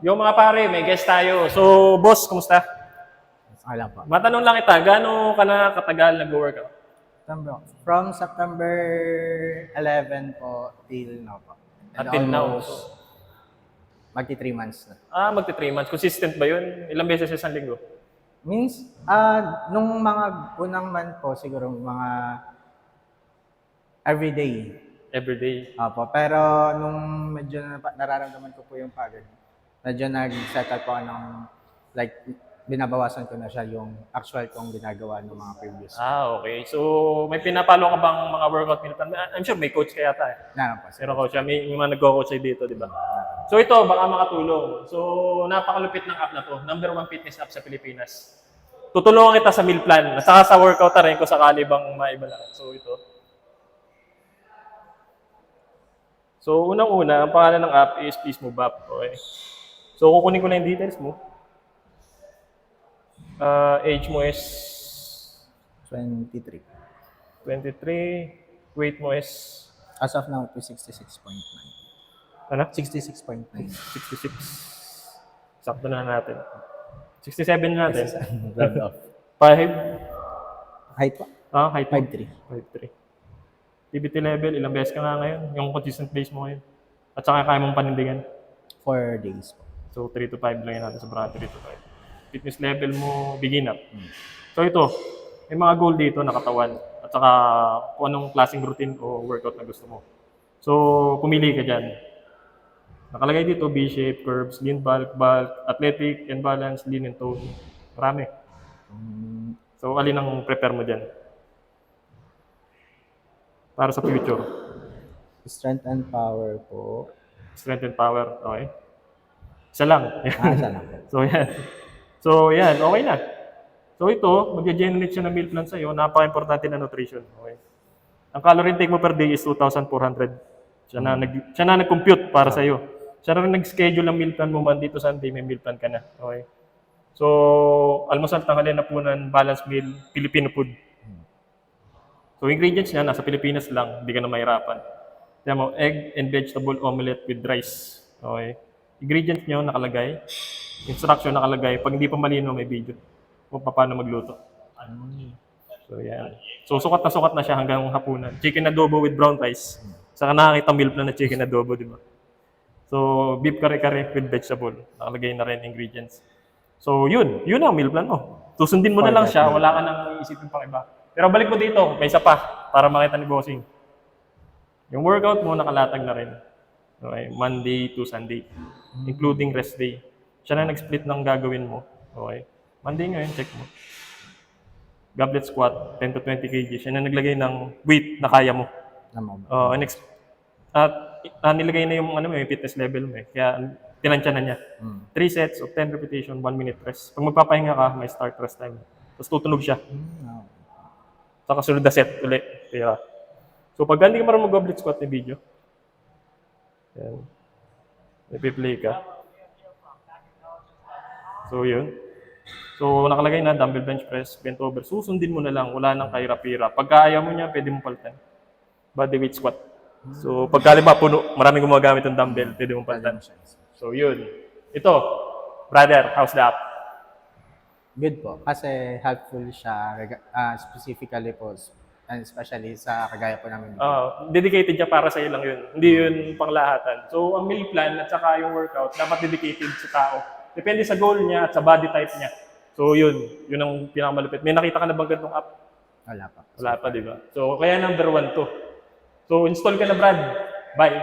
Yung mga pare, may guest tayo. So, boss, kumusta? Okay lang po. Matanong lang kita, gaano ka na katagal nag-workout? From September 11 po till now po. And Until now. almost magti 3 months na. Magti 3 months. Consistent ba yun? Ilang beses sa isang linggo? Means, nung mga unang month po, siguro mga everyday. Everyday. Opo. Pero nung medyo nararamdaman ko po yung pagod, medyo nag-settle po ako ng, like, binabawasan ko na siya yung actual kong ginagawa ng mga previous. Okay. So, may pinapalo ka bang mga workout meal plan? I'm sure may coach ka yata eh. Na po. Pero coach, may mga nag-coach dito, di ba? So ito, baka makatulong. So, napakalupit ng app na to. #1 fitness app sa Pilipinas. Tutulungan kita sa meal plan. At saka sa workout na rin kung sakali bang maibala. So ito. So, unang-una, ang pangalan ng app is Please Move Up. Okay. So, kukunin ko na yung details mo. Age mo is 23. 23. Weight mo is As of now, 66.9. ano? 66.9. 66. Sakto na natin. 67 na natin. Round off. 5. Height po? Height mo? 5'3". 5'3". activity level, ilang beses ka nga ngayon? Yung consistent base mo ngayon. At saka kaya mong panindigan. 4 days po. So 3 to 5 lang yan natin sa bracket 3 to 5. Fitness level mo, beginner. So ito, may mga goal dito na katawan. At saka kung anong klaseng routine o workout na gusto mo. So pumili ka dyan. Nakalagay dito, B-shape, curves, lean bulk, athletic, and balance, lean and tone. Marami. So alin ang prepare mo dyan? Para sa future. Strength and power po. Strength and power, okay. Isa lang. Isa lang. So yan, okay na. So ito, mag-generate siya ng meal plan sa'yo. Napaka-importante na nutrition. Okay. Ang calorie intake mo per day is 2,400. Siya na nag-compute para sa'yo. Siya na nag-schedule ng meal plan mo Monday to Sunday, may meal plan ka na. Okay. So, almusal, tanghalian, hapunan, balanced meal, Filipino food. So, ingredients niya, nasa Pilipinas lang, hindi ka na mahirapan. Tiyan mo, egg and vegetable omelette with rice. Okay. Ingredients niyo nakalagay. Instruction nakalagay. Pag hindi pa malino, may video kung paano magluto. So, yan. So, sukat na siya hanggang hapunan. Chicken adobo with brown rice. Saka nakakita meal plan na chicken adobo, di ba? So, beef kare-kare with vegetable. Nakalagay na rin ingredients. So, yun ang meal plan mo. Susundin mo na lang siya, wala ka nang iisipin pang iba. Pero balik mo dito, may isa pa para makita ni Bossing. Yung workout mo, nakalatag na rin. Okay, Monday to Sunday, including rest day. Siya na nag-split ng gagawin mo. Okay. Monday ngayon, check mo. Goblet squat, 10 to 20 kg. Siya na naglagay ng weight na kaya mo. Nilagay na yung yung fitness level mo eh. Kaya tinansya na niya. 3 sets of 10 repetition, 1 minute rest. Pag magpapahinga ka, may start rest time. Tapos tutunog siya. Saka sunod na set ulit. Kaya. So pag hindi ka marunong mag-goblet squat na video, yan. Ipi-play ka. So yun. So nakalagay na dumbbell bench press, bent over. Susundin mo na lang, wala nang kahirap-hirap. Pagka ayaw mo niya, pwede mo palitan. Body weight squat. So pagka lima puno, maraming gumagamit ng dumbbell, pwede mo palitan. So yun. Ito, brother, how's the app? Good po. Kasi helpful siya specifically po and especially sa kagaya po namin. Dedicated siya para sa iyo lang yun. Hindi yun panglahatan. So ang meal plan at saka yung workout, dapat dedicated sa tao. Depende sa goal niya at sa body type niya. So yun ang pinakamalupit. May nakita ka na bang ganitong app? Wala pa, di ba? So kaya #1 to. So install ka na, Brad. Bye.